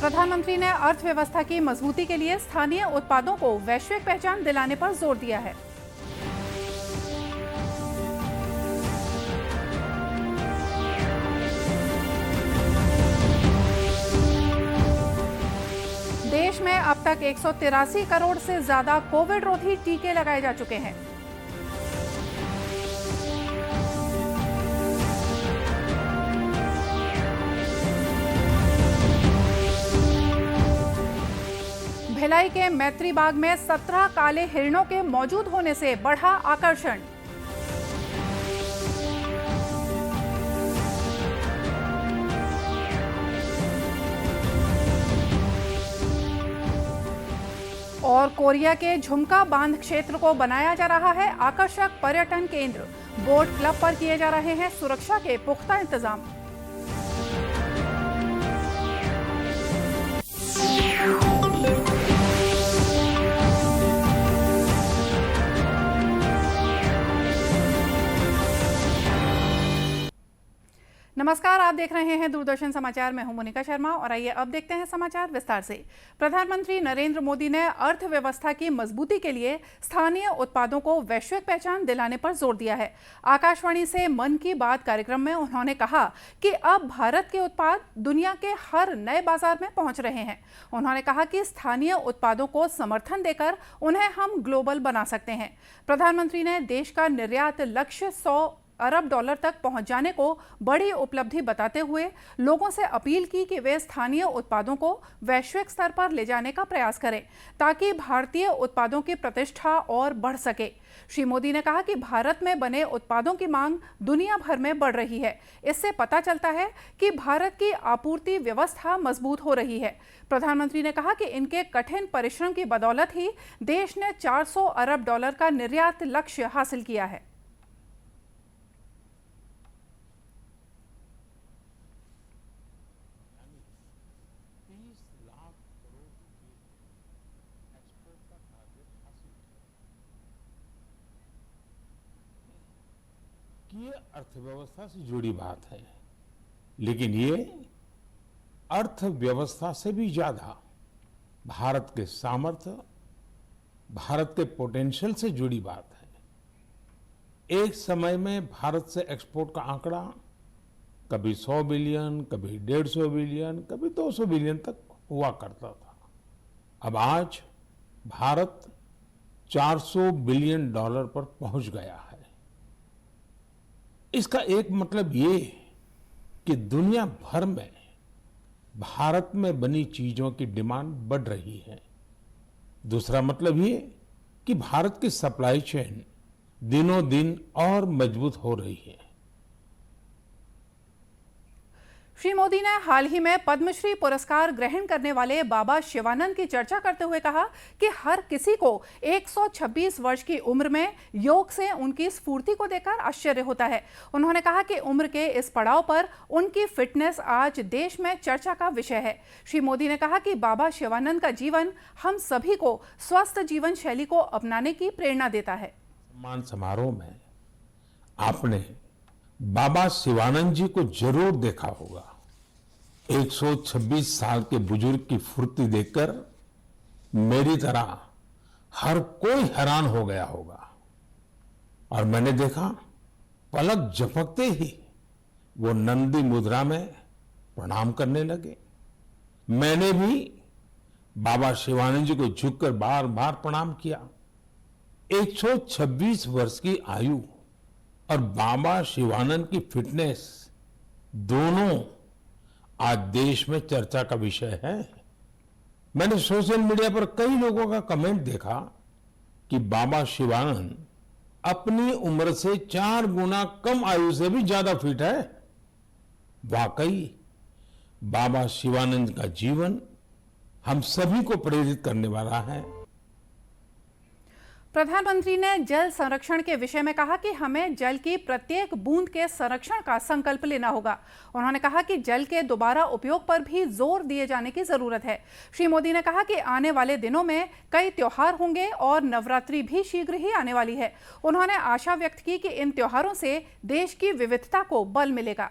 प्रधानमंत्री ने अर्थव्यवस्था की मजबूती के लिए स्थानीय उत्पादों को वैश्विक पहचान दिलाने पर जोर दिया है। देश में अब तक 183 करोड़ से ज्यादा कोविड रोधी टीके लगाए जा चुके हैं। भिलाई के मैत्री बाग में 17 काले हिरणों के मौजूद होने से बढ़ा आकर्षण। और कोरिया के झुमका बांध क्षेत्र को बनाया जा रहा है आकर्षक पर्यटन केंद्र। बोट क्लब पर किए जा रहे हैं सुरक्षा के पुख्ता इंतजाम। नमस्कार, आप देख रहे हैं दूरदर्शन समाचार। मैं हूं मोनिका शर्मा और आइए अब देखते हैं समाचार विस्तार से। प्रधानमंत्री नरेंद्र मोदी ने अर्थव्यवस्था की मजबूती के लिए स्थानीय उत्पादों को वैश्विक पहचान दिलाने पर जोर दिया है। आकाशवाणी से मन की बात कार्यक्रम में उन्होंने कहा कि अब भारत के उत्पाद दुनिया के हर नए बाजार में पहुंच रहे हैं। उन्होंने कहा कि स्थानीय उत्पादों को समर्थन देकर उन्हें हम ग्लोबल बना सकते हैं। प्रधानमंत्री ने देश का निर्यात लक्ष्य 100 अरब डॉलर तक पहुंच जाने को बड़ी उपलब्धि बताते हुए लोगों से अपील की कि वे स्थानीय उत्पादों को वैश्विक स्तर पर ले जाने का प्रयास करें ताकि भारतीय उत्पादों की प्रतिष्ठा और बढ़ सके। श्री मोदी ने कहा कि भारत में बने उत्पादों की मांग दुनिया भर में बढ़ रही है। इससे पता चलता है कि भारत की आपूर्ति व्यवस्था मजबूत हो रही है। प्रधानमंत्री ने कहा कि इनके कठिन परिश्रम की बदौलत ही देश ने 400 अरब डॉलर का निर्यात लक्ष्य हासिल किया है। ये अर्थव्यवस्था से जुड़ी बात है, लेकिन ये अर्थव्यवस्था से भी ज्यादा भारत के सामर्थ्य, भारत के पोटेंशियल से जुड़ी बात है। एक समय में भारत से एक्सपोर्ट का आंकड़ा कभी 100 बिलियन, कभी 150 बिलियन, कभी 200 बिलियन तक हुआ करता था। अब आज भारत 400 बिलियन डॉलर पर पहुंच गया है। इसका एक मतलब ये कि दुनिया भर में भारत में बनी चीजों की डिमांड बढ़ रही है। दूसरा मतलब ये कि भारत की सप्लाई चेन दिनों दिन और मजबूत हो रही है। श्री मोदी ने हाल ही में पद्मश्री पुरस्कार ग्रहण करने वाले बाबा शिवानंद की चर्चा करते हुए कहा कि हर किसी को 126 वर्ष की उम्र में योग से उनकी स्फूर्ति को देखकर आश्चर्य होता है। उन्होंने कहा कि उम्र के इस पड़ाव पर उनकी फिटनेस आज देश में चर्चा का विषय है। श्री मोदी ने कहा कि बाबा शिवानंद का जीवन हम सभी को स्वस्थ जीवन शैली को अपनाने की प्रेरणा देता है। सम्मान समारोह में आपने बाबा शिवानंद जी को जरूर देखा होगा। 126 साल के बुजुर्ग की फुर्ती देखकर मेरी तरह हर कोई हैरान हो गया होगा। और मैंने देखा पलक झपकते ही वो नंदी मुद्रा में प्रणाम करने लगे। मैंने भी बाबा शिवानंद जी को झुककर बार बार प्रणाम किया। 126 वर्ष की आयु और बाबा शिवानंद की फिटनेस दोनों आज देश में चर्चा का विषय है। मैंने सोशल मीडिया पर कई लोगों का कमेंट देखा कि बाबा शिवानंद अपनी उम्र से 4 गुना कम आयु से भी ज्यादा फिट है। वाकई बाबा शिवानंद का जीवन हम सभी को प्रेरित करने वाला है। प्रधानमंत्री ने जल संरक्षण के विषय में कहा कि हमें जल की प्रत्येक बूंद के संरक्षण का संकल्प लेना होगा। उन्होंने कहा कि जल के दोबारा उपयोग पर भी जोर दिए जाने की जरूरत है। श्री मोदी ने कहा कि आने वाले दिनों में कई त्योहार होंगे और नवरात्रि भी शीघ्र ही आने वाली है। उन्होंने आशा व्यक्त की कि इन त्योहारों से देश की विविधता को बल मिलेगा।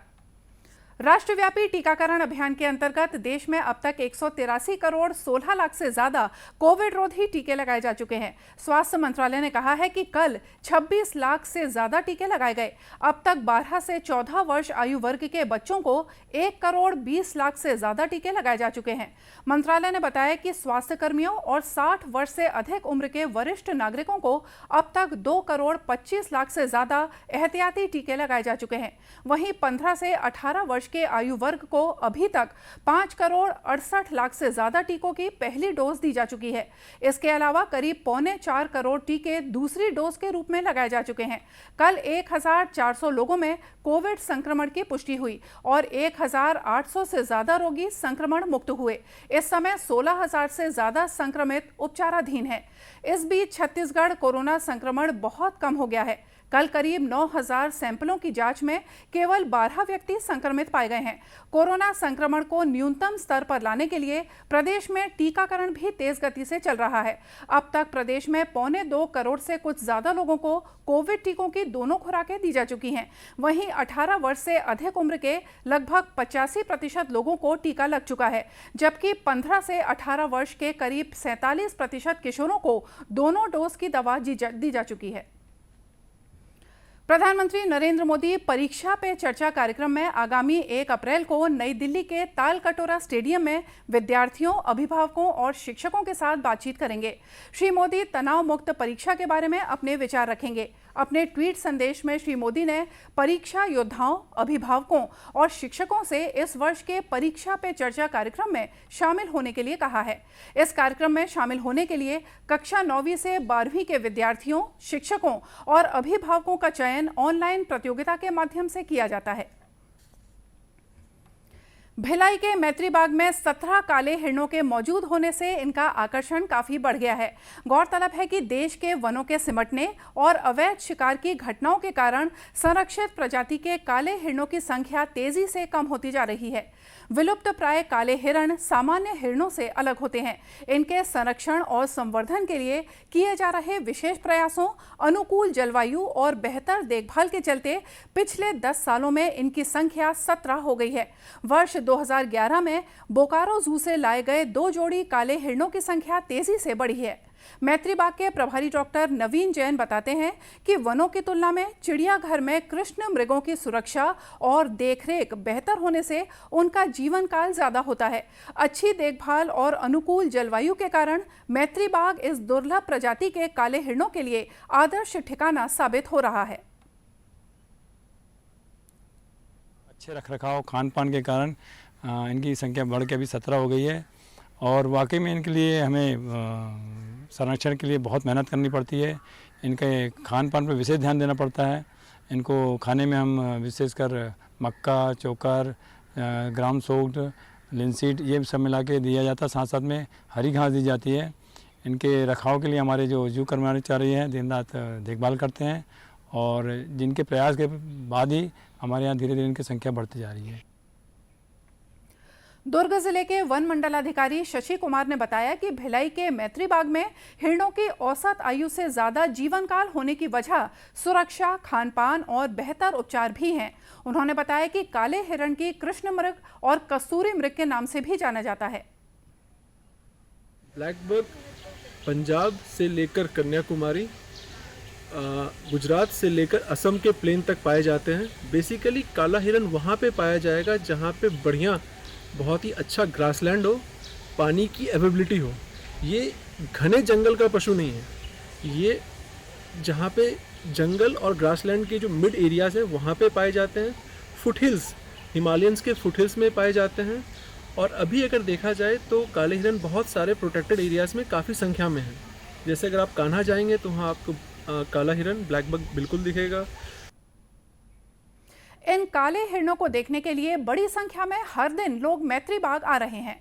राष्ट्रव्यापी टीकाकरण अभियान के अंतर्गत देश में अब तक 183 करोड़ 16 लाख से ज्यादा कोविड रोधी टीके लगाए जा चुके हैं। स्वास्थ्य मंत्रालय ने कहा है कि कल 26 लाख से ज्यादा टीके लगाए गए। अब तक 12 से 14 वर्ष आयु वर्ग के बच्चों को 1 करोड़ 20 लाख से ज्यादा टीके लगाए जा चुके हैं। मंत्रालय ने बताया कि स्वास्थ्य कर्मियों और 60 वर्ष से अधिक उम्र के वरिष्ठ नागरिकों को अब तक 2 करोड़ 25 लाख से ज्यादा एहतियाती टीके लगाए जा चुके हैं। वहीं 15 से 18 वर्ष के आयु वर्ग को अभी तक 5 करोड़ 68 लाख से ज्यादा टीकों की पहली डोज दी जा चुकी है। इसके अलावा करीब 3.25 करोड़ टीके दूसरी डोज के रूप में लगाए जा चुके हैं। कल 1400 लोगों में कोविड संक्रमण की पुष्टि हुई और 1800 से ज्यादा रोगी संक्रमण मुक्त हुए। इस समय 16,000 से ज्यादा संक्रमित उपचाराधीन हैं। इस बीच छत्तीसगढ़ कोरोना संक्रमण बहुत कम हो गया है। कल करीब 9,000 सैंपलों की जांच में केवल 12 व्यक्ति संक्रमित पाए गए हैं। कोरोना संक्रमण को न्यूनतम स्तर पर लाने के लिए प्रदेश में टीकाकरण भी तेज गति से चल रहा है। अब तक प्रदेश में 1.25 करोड़ से कुछ ज्यादा लोगों को कोविड टीकों की दोनों खुराकें दी जा चुकी हैं। वहीं 18 वर्ष से अधिक उम्र के लगभग 85% लोगों को टीका लग चुका है, जबकि 15 से 18 वर्ष के करीब 47% किशोरों को दोनों डोज की दवा दी जा चुकी है। प्रधानमंत्री नरेंद्र मोदी परीक्षा पे चर्चा कार्यक्रम में आगामी 1 अप्रैल को नई दिल्ली के तालकटोरा स्टेडियम में विद्यार्थियों, अभिभावकों और शिक्षकों के साथ बातचीत करेंगे। श्री मोदी तनाव मुक्त परीक्षा के बारे में अपने विचार रखेंगे। अपने ट्वीट संदेश में श्री मोदी ने परीक्षा योद्धाओं, अभिभावकों और शिक्षकों से इस वर्ष के परीक्षा पे चर्चा कार्यक्रम में शामिल होने के लिए कहा है। इस कार्यक्रम में शामिल होने के लिए कक्षा 9वीं से 12वीं के विद्यार्थियों, शिक्षकों और अभिभावकों का चयन ऑनलाइन प्रतियोगिता के माध्यम से किया जाता है। भिलाई के मैत्री बाग में 17 काले हिरणों के मौजूद होने से इनका आकर्षण काफी बढ़ गया है। गौरतलब है कि देश के वनों के सिमटने और अवैध शिकार की घटनाओं के कारण संरक्षित प्रजाति के काले हिरणों की संख्या तेजी से कम होती जा रही है। विलुप्त प्राय काले हिरण सामान्य हिरणों से अलग होते हैं। इनके संरक्षण और संवर्धन के लिए किए जा रहे विशेष प्रयासों, अनुकूल जलवायु और बेहतर देखभाल के चलते पिछले 10 सालों में इनकी संख्या 17 हो गई है। वर्ष 2011 में बोकारो जू से लाए गए 2 जोड़ी काले हिरणों की संख्या तेजी से बढ़ी है। मैत्री बाग के प्रभारी डॉक्टर नवीन जैन बताते हैं कि वनों की तुलना में चिड़ियाघर में कृष्ण मृगों की सुरक्षा और देखरेख बेहतर होने से उनका जीवन काल ज्यादा होता है। अच्छी देखभाल और अनुकूल जलवायु के कारण मैत्री बाग इस दुर्लभ प्रजाति के काले हिरणों के लिए आदर्श ठिकाना साबित हो रहा है। अच्छे रखरखाव, खान पान के कारण इनकी संख्या बढ़ के अभी 17 हो गई है और वाकई में इनके लिए हमें संरक्षण के लिए बहुत मेहनत करनी पड़ती है। इनके खान पान पर विशेष ध्यान देना पड़ता है। इनको खाने में हम विशेषकर मक्का, चोकर, ग्राम सोक्ड, लिनसीड ये सब मिला के दिया जाता है। साथ साथ में हरी घास दी जाती है। इनके रखाव के लिए हमारे जो जू कर्मचारी हैं दिन रात देखभाल करते हैं और जिनके प्रयास के बाद ही हमारे यहाँ धीरे धीरे इनकी संख्या बढ़ती जा रही है। दुर्ग जिले के वन मंडलाधिकारी शशि कुमार ने बताया कि भिलाई के मैत्री बाग में हिरणों की औसत आयु से ज्यादा जीवन काल होने की वजह सुरक्षा, खानपान और बेहतर उपचार भी हैं। उन्होंने बताया कि काले हिरण की कृष्ण मृग और कस्तूरी मृग के नाम से भी जाना जाता है। ब्लैक बक पंजाब से लेकर कन्याकुमारी, गुजरात से लेकर असम के प्लेन तक पाए जाते हैं। बेसिकली काला हिरन वहाँ पे पाया जाएगा जहाँ पे बढ़िया बहुत ही अच्छा ग्रासलैंड हो, पानी की अवेलेबिलिटी हो। ये घने जंगल का पशु नहीं है। ये जहाँ पे जंगल और ग्रासलैंड के जो मिड एरियाज हैं वहाँ पे पाए जाते हैं। फुटहिल्स, हिमालयंस के फुटहिल्स में पाए जाते हैं। और अभी अगर देखा जाए तो काले हिरन बहुत सारे प्रोटेक्टेड एरियाज़ में काफ़ी संख्या में हैं। जैसे अगर आप कान्हा जाएंगे तो वहाँ आपको काला हिरन, ब्लैक बक बिल्कुल दिखेगा। इन काले हिरणों को देखने के लिए बड़ी संख्या में हर दिन लोग मैत्री बाग आ रहे हैं।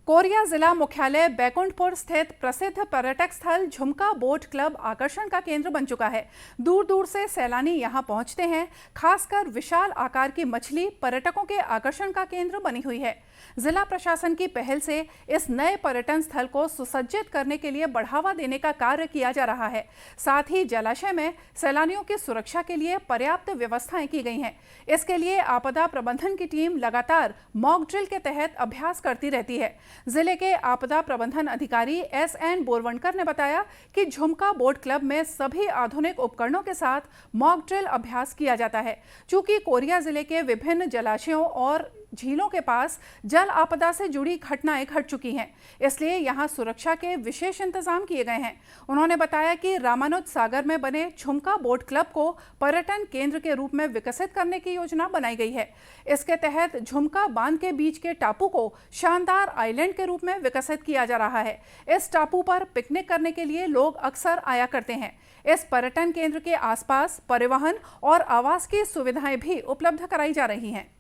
कोरिया जिला मुख्यालय बैकुंठपुर स्थित प्रसिद्ध पर्यटक स्थल झुमका बोट क्लब आकर्षण का केंद्र बन चुका है। दूर दूर से सैलानी यहां पहुंचते हैं। खासकर विशाल आकार की मछली पर्यटकों के आकर्षण का केंद्र बनी हुई है। जिला प्रशासन की पहल से इस नए पर्यटन स्थल को सुसज्जित करने के लिए बढ़ावा देने का कार्य किया जा रहा है। साथ ही जलाशय में सैलानियों की सुरक्षा के लिए पर्याप्त व्यवस्थाएं की गई हैं। इसके लिए आपदा प्रबंधन की टीम लगातार मॉक ड्रिल के तहत अभ्यास करती रहती है। जिले के आपदा प्रबंधन अधिकारी SN बोरवणकर ने बताया कि झुमका बोट क्लब में सभी आधुनिक उपकरणों के साथ मॉक ड्रिल अभ्यास किया जाता है। चूंकि कोरिया जिले के विभिन्न जलाशयों और झीलों के पास जल आपदा से जुड़ी घटनाएं घट चुकी हैं, इसलिए यहां सुरक्षा के विशेष इंतजाम किए गए हैं। उन्होंने बताया कि रामानुज सागर में बने झुमका बोट क्लब को पर्यटन केंद्र के रूप में विकसित करने की योजना बनाई गई है। इसके तहत झुमका बांध के बीच के टापू को शानदार आइलैंड के रूप में विकसित किया जा रहा है। इस टापू पर पिकनिक करने के लिए लोग अक्सर आया करते हैं। इस पर्यटन केंद्र के आसपास परिवहन और आवास की सुविधाएं भी उपलब्ध कराई जा रही हैं।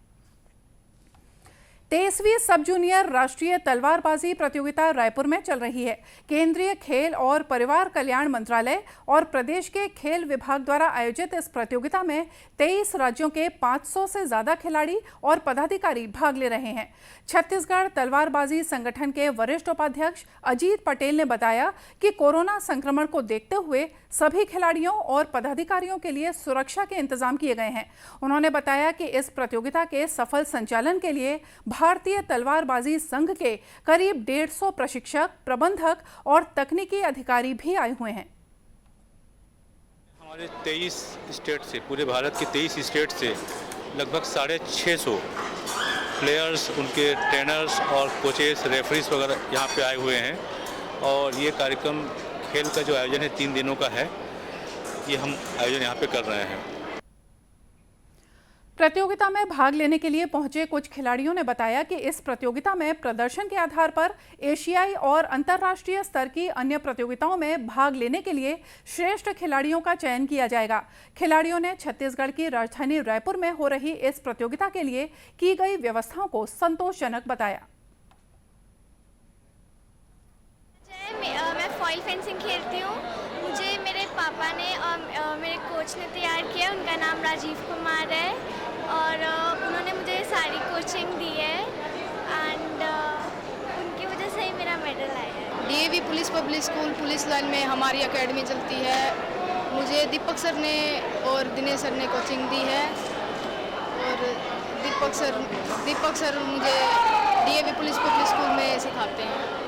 23वीं सब जूनियर राष्ट्रीय तलवारबाजी प्रतियोगिता रायपुर में चल रही है। केंद्रीय खेल और परिवार कल्याण मंत्रालय और प्रदेश के खेल विभाग द्वारा आयोजित इस प्रतियोगिता में 23 राज्यों के 500 से ज्यादा खिलाड़ी और पदाधिकारी भाग ले रहे हैं। छत्तीसगढ़ तलवारबाजी संगठन के वरिष्ठ उपाध्यक्ष अजीत पटेल ने बताया कि कोरोना संक्रमण को देखते हुए सभी खिलाड़ियों और पदाधिकारियों के लिए सुरक्षा के इंतजाम किए गए हैं। उन्होंने बताया कि इस प्रतियोगिता के सफल संचालन के लिए भारतीय तलवारबाजी संघ के करीब 150 प्रशिक्षक, प्रबंधक और तकनीकी अधिकारी भी आए हुए हैं। हमारे 23 स्टेट से, पूरे भारत के 23 स्टेट से लगभग 650 प्लेयर्स, उनके ट्रेनर्स और कोचेस, रेफरीज वगैरह यहाँ पे आए हुए हैं। और ये कार्यक्रम खेल का जो आयोजन है 3 दिनों का है, ये हम आयोजन यहाँ पे कर रहे हैं। प्रतियोगिता में भाग लेने के लिए पहुंचे कुछ खिलाड़ियों ने बताया कि इस प्रतियोगिता में प्रदर्शन के आधार पर एशियाई और अंतर्राष्ट्रीय स्तर की अन्य प्रतियोगिताओं में भाग लेने के लिए श्रेष्ठ खिलाड़ियों का चयन किया जाएगा। खिलाड़ियों ने छत्तीसगढ़ की राजधानी रायपुर में हो रही इस प्रतियोगिता के लिए की गई व्यवस्थाओं को संतोषजनक बताया। मैं फॉइल फेंसिंग खेलती हूँ। मुझे मेरे पापा ने और मेरे कोच ने तैयार किया। उनका नाम राजीव कुमार है और उन्होंने मुझे सारी कोचिंग दी है एंड उनकी वजह से ही मेरा मेडल आया है। DAV police public school police line में हमारी एकेडमी चलती है। मुझे दीपक सर ने और दिनेश सर ने कोचिंग दी है और दीपक सर मुझे DAV पुलिस पब्लिक स्कूल में सिखाते हैं।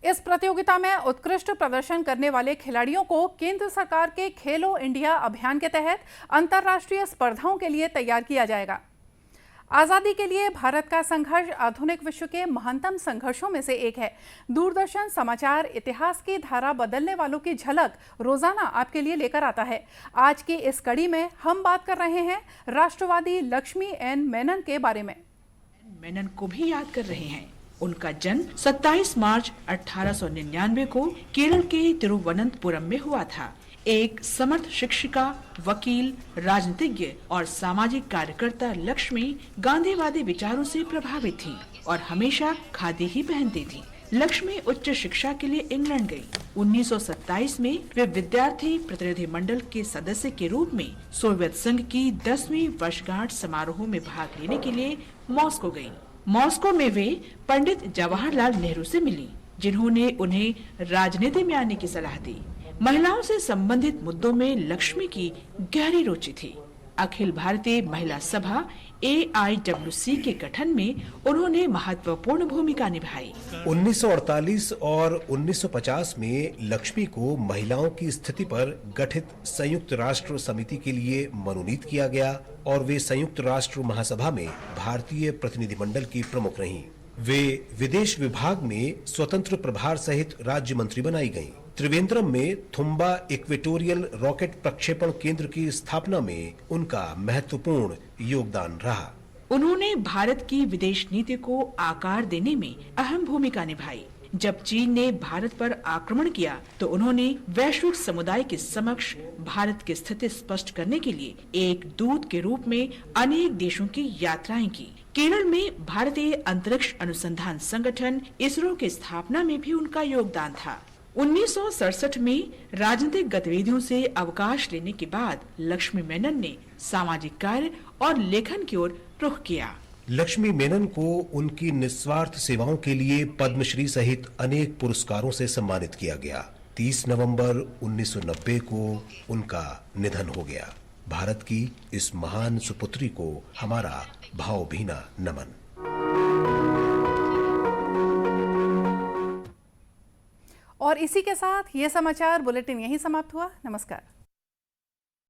इस प्रतियोगिता में उत्कृष्ट प्रदर्शन करने वाले खिलाड़ियों को केंद्र सरकार के खेलो इंडिया अभियान के तहत अंतर्राष्ट्रीय स्पर्धाओं के लिए तैयार किया जाएगा। आज़ादी के लिए भारत का संघर्ष आधुनिक विश्व के महानतम संघर्षों में से एक है। दूरदर्शन समाचार इतिहास की धारा बदलने वालों की झलक रोजाना आपके लिए लेकर आता है। आज की इस कड़ी में हम बात कर रहे हैं राष्ट्रवादी लक्ष्मी N मेनन के बारे में। मेनन को भी याद कर रहे हैं। उनका जन्म 27 मार्च 1899 को केरल के तिरुवनंतपुरम में हुआ था। एक समर्थ शिक्षिका, वकील, राजनीतिज्ञ और सामाजिक कार्यकर्ता लक्ष्मी गांधीवादी विचारों से प्रभावित थी और हमेशा खादी ही पहनती थी। लक्ष्मी उच्च शिक्षा के लिए इंग्लैंड गई। 1927 में वे विद्यार्थी प्रतिनिधि मंडल के सदस्य के रूप में सोवियत संघ की 10वीं वर्षगांठ समारोह में भाग लेने के लिए मॉस्को गयी। मॉस्को में वे पंडित जवाहरलाल नेहरू से मिली, जिन्होंने उन्हें राजनीति में आने की सलाह दी। महिलाओं से संबंधित मुद्दों में लक्ष्मी की गहरी रुचि थी। अखिल भारतीय महिला सभा AIWC के गठन में उन्होंने महत्वपूर्ण भूमिका निभाई। 1948 और 1950 में लक्ष्मी को महिलाओं की स्थिति पर गठित संयुक्त राष्ट्र समिति के लिए मनोनीत किया गया और वे संयुक्त राष्ट्र महासभा में भारतीय प्रतिनिधिमंडल की प्रमुख रहीं। वे विदेश विभाग में स्वतंत्र प्रभार सहित राज्य मंत्री बनाई गयीं। त्रिवेंद्रम में थुम्बा इक्वेटोरियल रॉकेट प्रक्षेपण केंद्र की स्थापना में उनका महत्वपूर्ण योगदान रहा। उन्होंने भारत की विदेश नीति को आकार देने में अहम भूमिका निभाई। जब चीन ने भारत पर आक्रमण किया तो उन्होंने वैश्विक समुदाय के समक्ष भारत की स्थिति स्पष्ट करने के लिए एक दूत के रूप में अनेक देशों की यात्राएं की। केरल में भारतीय अंतरिक्ष अनुसंधान संगठन इसरो की स्थापना में भी उनका योगदान था। 1967 में राजनीतिक गतिविधियों से अवकाश लेने के बाद लक्ष्मी मेनन ने सामाजिक कार्य और लेखन की ओर रुख किया। लक्ष्मी मेनन को उनकी निस्वार्थ सेवाओं के लिए पद्मश्री सहित अनेक पुरस्कारों से सम्मानित किया गया। 30 नवंबर 1990 को उनका निधन हो गया। भारत की इस महान सुपुत्री को हमारा भावभीना नमन। और इसी के साथ ये समाचार बुलेटिन यहीं समाप्त हुआ। नमस्कार।